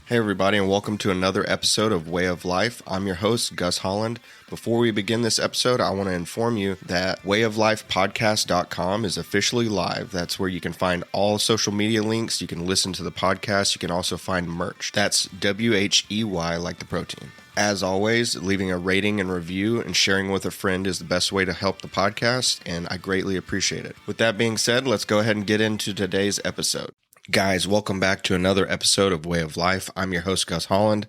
Hey everybody, and welcome to another episode of Way of Life. I'm your host, Gus Holland. Before we begin this episode, I want to inform you that wayoflifepodcast.com is officially live. That's where you can find all social media links. You can listen to the podcast. You can also find merch. That's WHEY, like the protein. As always, leaving a rating and review and sharing with a friend is the best way to help the podcast, and I greatly appreciate it. With that being said, let's go ahead and get into today's episode. Guys, welcome back to another episode of Way of Life. I'm your host, Gus Holland.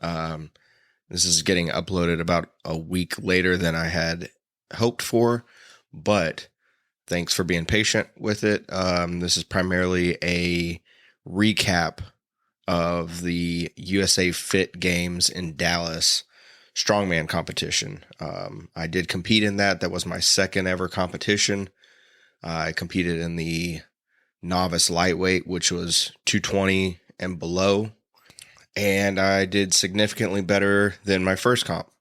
This is getting uploaded about a week later than I had hoped for, but thanks for being patient with it. This is primarily a recap of the USAFIT games in Dallas Strongman competition. I did compete in that. That was my second ever competition. I competed in the novice lightweight, which was 220 and below, and I did significantly better than my first comp.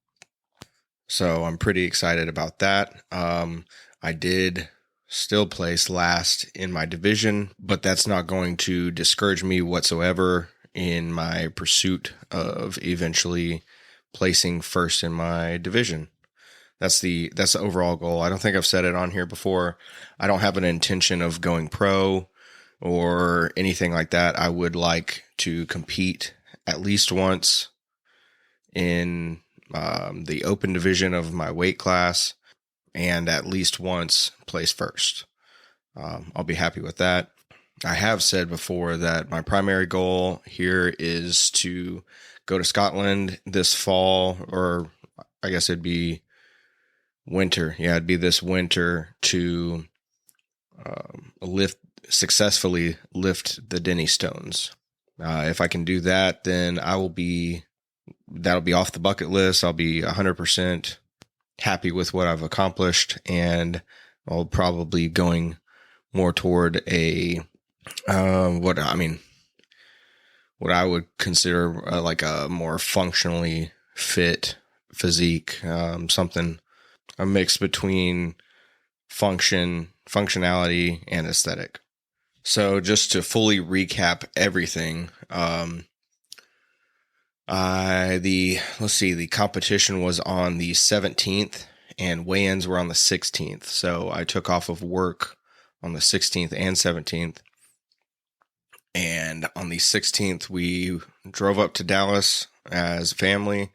So I'm pretty excited about that. I did still place last in my division, but that's not going to discourage me whatsoever in my pursuit of eventually placing first in my division. That's the overall goal. I don't think I've said it on here before. I don't have an intention of going pro or anything like that. I would like to compete at least once in the open division of my weight class and at least once place first. I'll be happy with that. I have said before that my primary goal here is to go to Scotland this fall, or I guess it'd be winter. Yeah, it'd be this winter to successfully lift the Denny stones. If I can do that, then that'll be off the bucket list. I'll be 100% happy with what I've accomplished, and I'll probably going more toward what I would consider like a more functionally fit physique, something a mix between functionality and aesthetic. So just to fully recap everything, the competition was on the 17th and weigh-ins were on the 16th. So I took off of work on the 16th and 17th. And on the 16th, we drove up to Dallas as a family,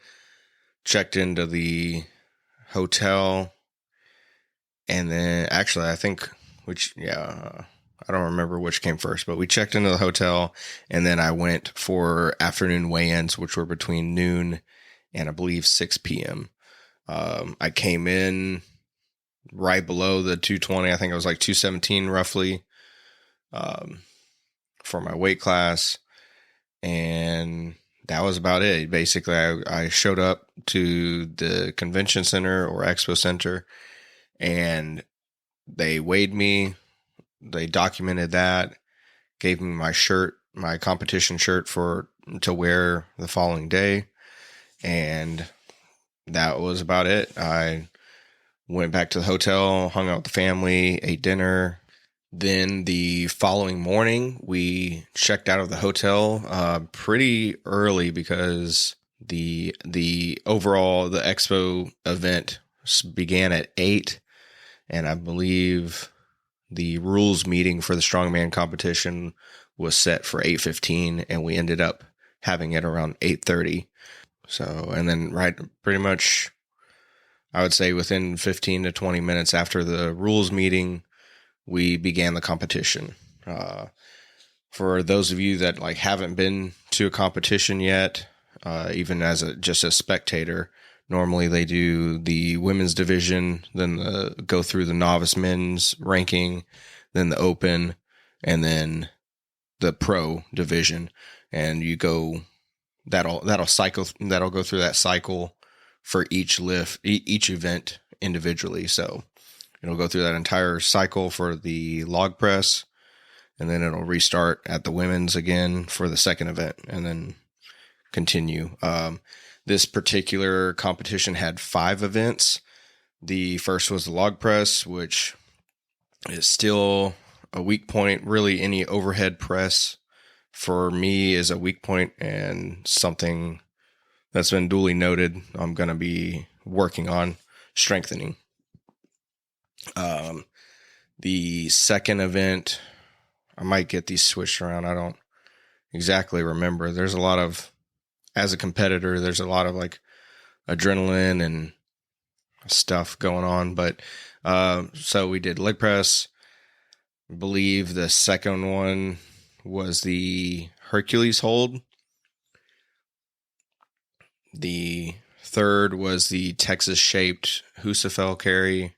checked into the hotel, and then actually I don't remember which came first, but we checked into the hotel, and then I went for afternoon weigh-ins, which were between noon and I believe 6 p.m. I came in right below the 220. I think it was like 217 roughly for my weight class, and that was about it. Basically, I showed up to the convention center or expo center, and they weighed me. They documented that, gave me my shirt, my competition shirt to wear the following day. And that was about it. I went back to the hotel, hung out with the family, ate dinner. Then the following morning, we checked out of the hotel pretty early because the expo event began at 8, and I believe the rules meeting for the Strongman competition was set for 8:15, and we ended up having it around 8:30. So, and then pretty much, I would say within 15 to 20 minutes after the rules meeting, we began the competition. For those of you that haven't been to a competition yet, even as just a spectator, normally they do the women's division, then go through the novice men's ranking, then the open, and then the pro division. And you go, that'll go through that cycle for each event individually. So it'll go through that entire cycle for the log press, and then it'll restart at the women's again for the second event, and then continue. This particular competition had 5 events. The first was the log press, which is still a weak point. Really, any overhead press for me is a weak point and something that's been duly noted I'm going to be working on strengthening. The second event, I might get these switched around. I don't exactly remember. There's a lot of, as a competitor, there's a lot of like adrenaline and stuff going on. But so we did leg press. I believe the second one was the Hercules hold. The third was the Texas shaped USAFIT carry.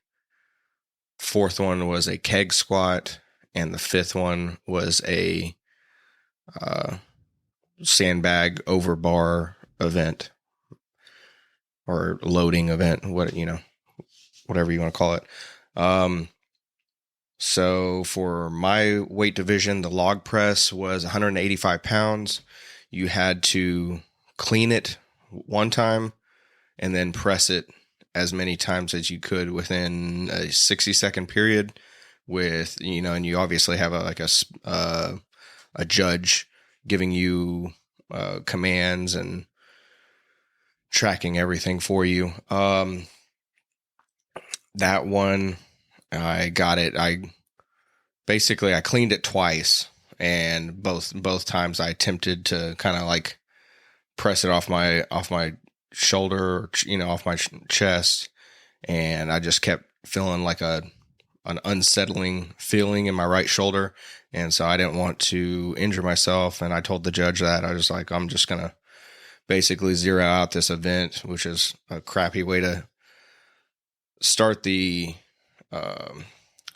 Fourth one was a keg squat. And the fifth one was a sandbag over bar event or loading event, whatever you want to call it. So for my weight division, the log press was 185 pounds. You had to clean it one time and then press it as many times as you could within a 60-second period with, and you obviously have a judge giving you commands and tracking everything for you. That one, I got it. I cleaned it twice, and both times I attempted to kind of like press it off my shoulder, off my chest, and I just kept feeling like an unsettling feeling in my right shoulder, and so I didn't want to injure myself. And I told the judge that I was like, I'm just gonna basically zero out this event, which is a crappy way to start the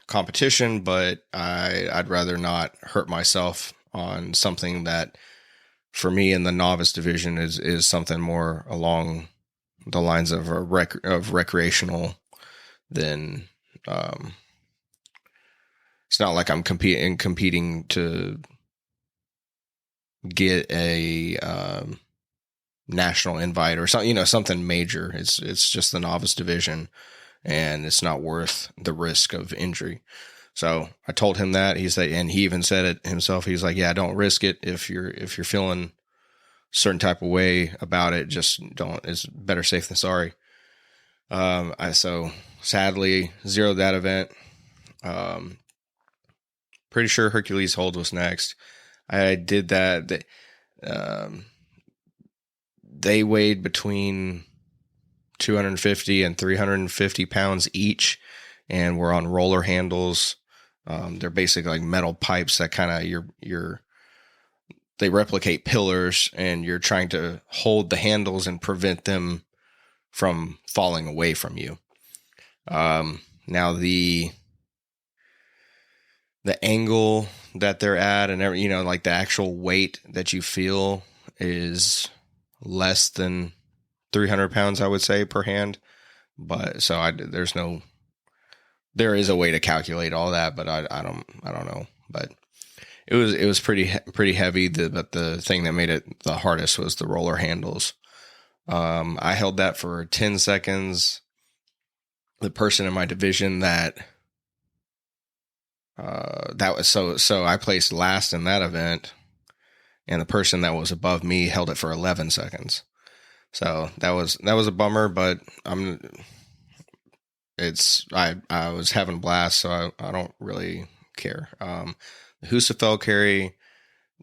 competition, but I'd rather not hurt myself on something that for me in the novice division is something more along the lines of recreational than it's not like I'm competing to get a national invite or something, something major. It's just the novice division, and it's not worth the risk of injury. So I told him that. And he even said it himself. He's like, yeah, don't risk it. If you're feeling a certain type of way about it, just don't. It's better safe than sorry. I sadly zeroed that event. Pretty sure Hercules hold was next. I did that. They weighed between 250 and 350 pounds each, and were on roller handles. They're basically like metal pipes that kind of they replicate pillars, and you're trying to hold the handles and prevent them from falling away from you. Now the angle that they're at and like the actual weight that you feel is less than 300 pounds, I would say, per hand. But so there is a way to calculate all that, but I don't know. But it was pretty heavy. But the thing that made it the hardest was the roller handles. I held that for 10 seconds. The person in my division that was so I placed last in that event, and the person that was above me held it for 11 seconds. So that was a bummer, but I was having a blast, so I don't really care. The USAFIT carry,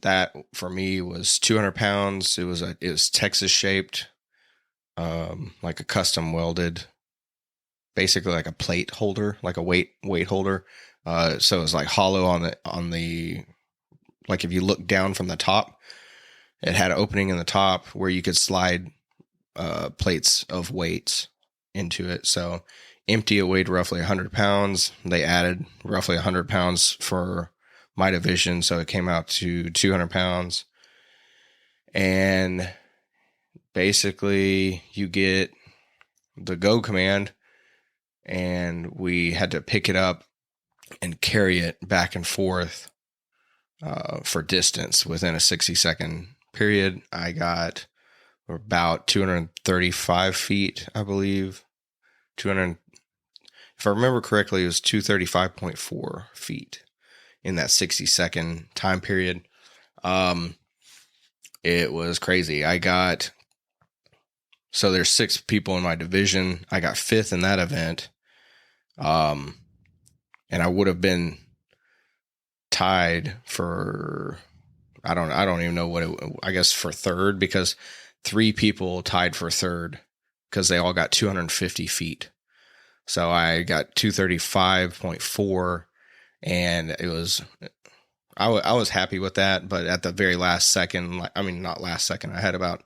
that for me was 200 pounds. It was Texas shaped, like a custom welded, basically like a plate holder, like a weight holder. So it was like hollow on the like if you look down from the top, it had an opening in the top where you could slide plates of weights into it. So empty, it weighed roughly 100 pounds. They added roughly 100 pounds for my division, so it came out to 200 pounds. And basically, you get the go command, and we had to pick it up and carry it back and forth for distance within a 60-second period. I got about 235 feet, I believe. If I remember correctly, it was 235.4 feet in that 60-second time period. It was crazy. So there's 6 people in my division. I got 5th in that event. And I would have been tied for, I don't even know I guess for 3rd, because 3 people tied for 3rd because they all got 250 feet. So I got 235.4, and I was happy with that. But at the very last second, not last second, I had about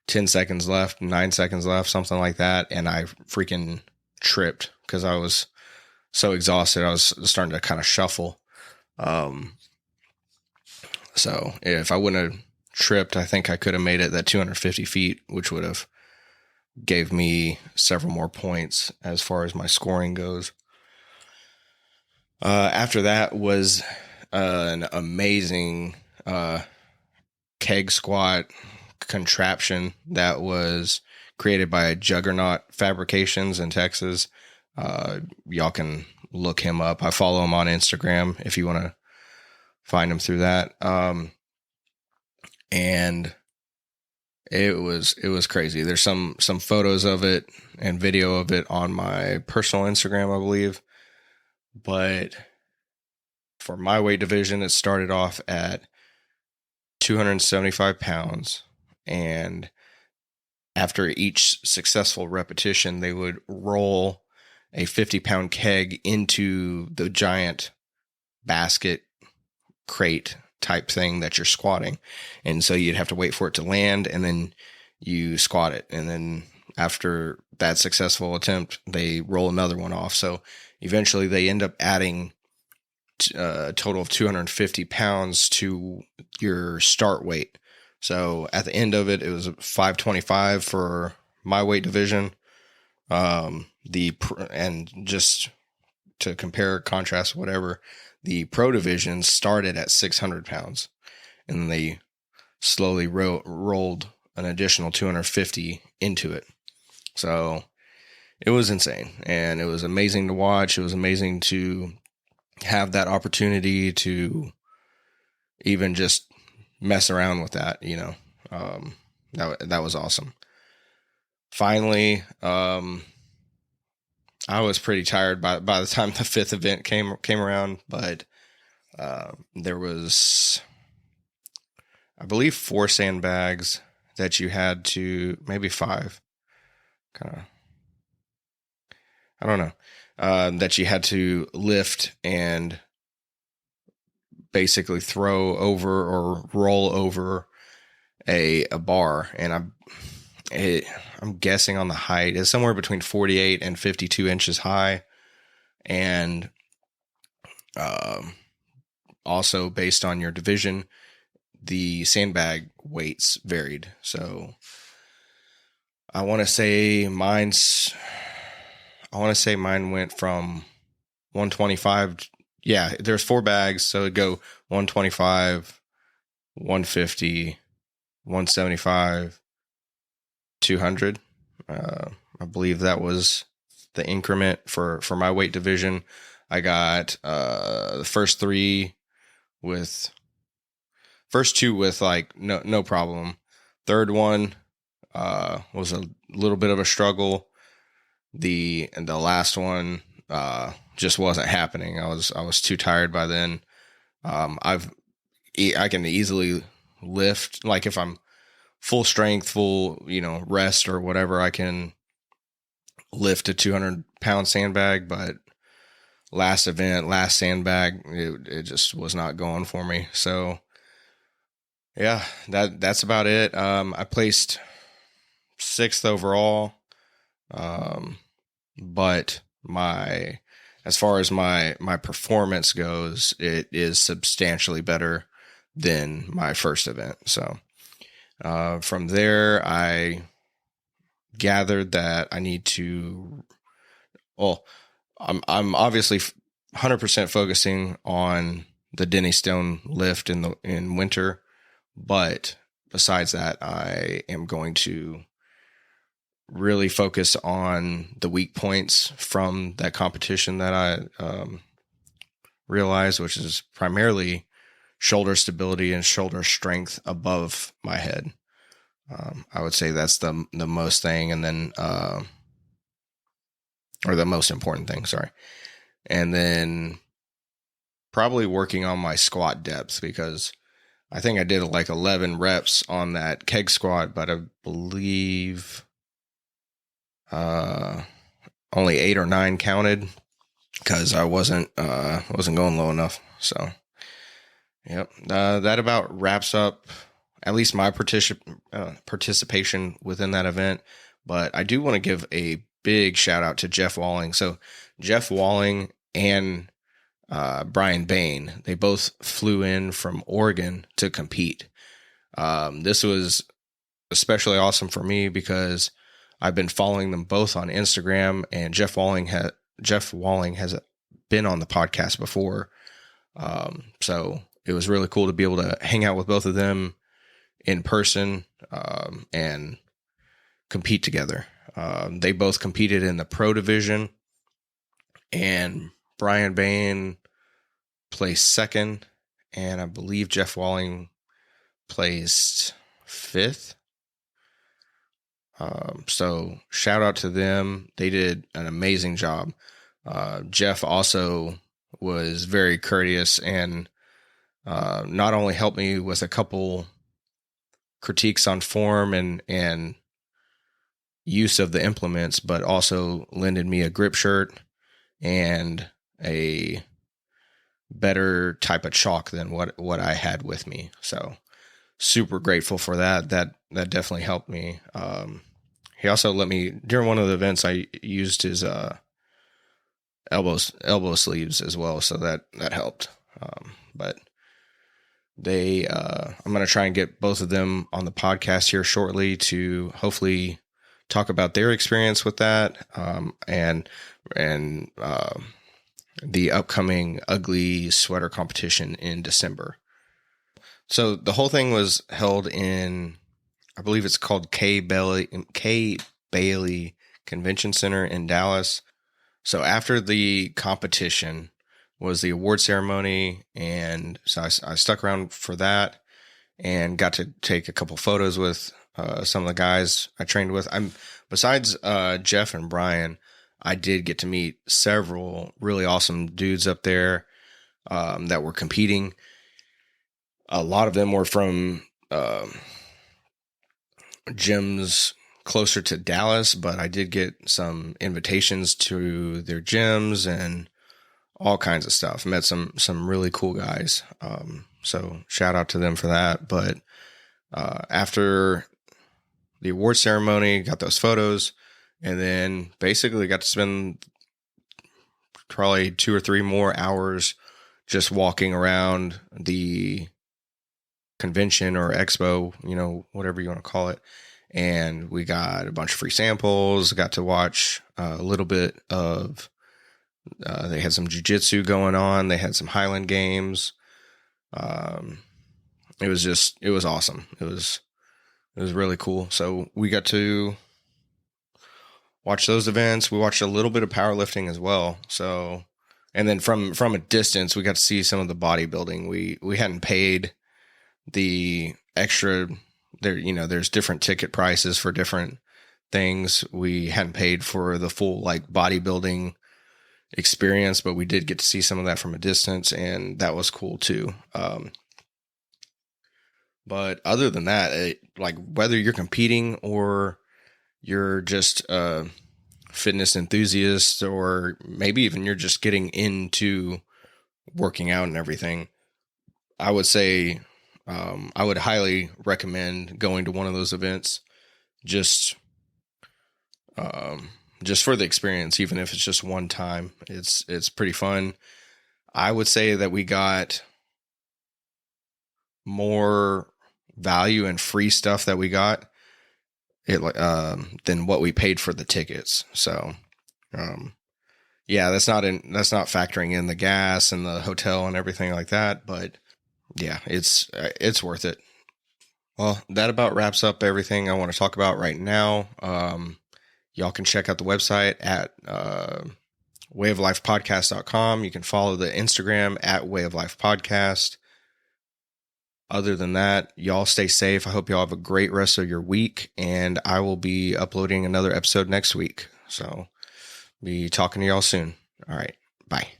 10 seconds left, 9 seconds left, something like that. And I freaking tripped because I was so exhausted. I was starting to kind of shuffle. So if I wouldn't have tripped, I think I could have made it that 250 feet, which would have gave me several more points as far as my scoring goes. After that was an amazing keg squat contraption that was created by Juggernaut Fabrications in Texas. Y'all can look him up. I follow him on Instagram if you want to find him through that. And it was crazy. There's some photos of it and video of it on my personal Instagram, I believe. But for my weight division, it started off at 275 pounds. And after each successful repetition, they would roll a 50-pound keg into the giant basket crate type thing that you're squatting. And so you'd have to wait for it to land, and then you squat it. And then after that successful attempt, they roll another one off. So eventually they end up adding a total of 250 pounds to your start weight. So at the end of it, it was 525 for my weight division. And just to compare, contrast, whatever, the pro division started at 600 pounds, and then they slowly rolled an additional 250 into it. So it was insane, and it was amazing to watch. It was amazing to have that opportunity to even just mess around with that, that was awesome. Finally, I was pretty tired by the time the 5th event came around, but there was, I believe, 4 sandbags that you had to, maybe 5, I don't know, that you had to lift and basically throw over or roll over a bar. And I'm guessing on the height is somewhere between 48 and 52 inches high. And also based on your division, the sandbag weights varied. So I want to say mine went from 125. Yeah, there's 4 bags. So it'd go 125, 150, 175, 200. I believe that was the increment for my weight division. I got the first 2 with like no problem. Third one was a little bit of a struggle. The last one just wasn't happening. I was too tired by then. I can easily lift, like if I'm full strength, full, rest or whatever, I can lift a 200-pound sandbag, but last sandbag, it just was not going for me. So yeah, that's about it. I placed 6th overall. But as far as my performance goes, it is substantially better than my first event. So, from there, I gathered that I need to, I'm obviously 100% focusing on the Denny Stone lift in winter, but besides that, I am going to really focus on the weak points from that competition that I realized, which is primarily shoulder stability and shoulder strength above my head. I would say that's the most thing, and then or the most important thing, sorry. And then probably working on my squat depth, because I think I did like 11 reps on that keg squat, but I believe only 8 or 9 counted because I wasn't going low enough. So, yep, that about wraps up at least my participation within that event. But I do want to give a big shout out to Jeff Walling. So Jeff Walling and Brian Bain, they both flew in from Oregon to compete. This was especially awesome for me because I've been following them both on Instagram, and Jeff Walling has been on the podcast before. So it was really cool to be able to hang out with both of them in person, and compete together. They both competed in the pro division, and Brian Bain placed second, and I believe Jeff Walling placed fifth. So shout out to them. They did an amazing job. Jeff also was very courteous and not only helped me with a couple critiques on form and use of the implements, but also lended me a grip shirt and a better type of chalk than what I had with me. So super grateful for that. That definitely helped me. He also let me, during one of the events, I used his elbow sleeves as well, so that helped. But they, I'm going to try and get both of them on the podcast here shortly to hopefully talk about their experience with that, and the upcoming ugly sweater competition in December. So the whole thing was held in, I believe it's called K. Bailey Convention Center in Dallas. So after the competition was the award ceremony, and so I stuck around for that and got to take a couple photos with some of the guys I trained with. Besides Jeff and Brian, I did get to meet several really awesome dudes up there that were competing. A lot of them were from gyms closer to Dallas, but I did get some invitations to their gyms and all kinds of stuff. Met some really cool guys. So shout out to them for that. But after the award ceremony, got those photos, and then basically got to spend probably 2 or 3 more hours just walking around the convention or expo, whatever you want to call it. And we got a bunch of free samples, got to watch a little bit of, they had some jiu-jitsu going on. They had some Highland games. It was awesome. It was really cool. So we got to watch those events. We watched a little bit of powerlifting as well. So, and then from a distance, we got to see some of the bodybuilding. We hadn't paid the extra there. There's different ticket prices for different things. We hadn't paid for the full bodybuilding experience, but we did get to see some of that from a distance, and that was cool too. But other than that, whether you're competing or you're just a fitness enthusiast, or maybe even you're just getting into working out and everything, I would say I would highly recommend going to one of those events just for the experience, even if it's just one time. It's pretty fun. I would say that we got more value and free stuff that we got than what we paid for the tickets. So, yeah, that's not factoring in the gas and the hotel and everything like that. But yeah, it's worth it. Well, that about wraps up everything I want to talk about right now. Y'all can check out the website at wayoflifepodcast.com. You can follow the Instagram at wayoflifepodcast. Other than that, y'all stay safe. I hope y'all have a great rest of your week, and I will be uploading another episode next week. So be talking to y'all soon. All right. Bye.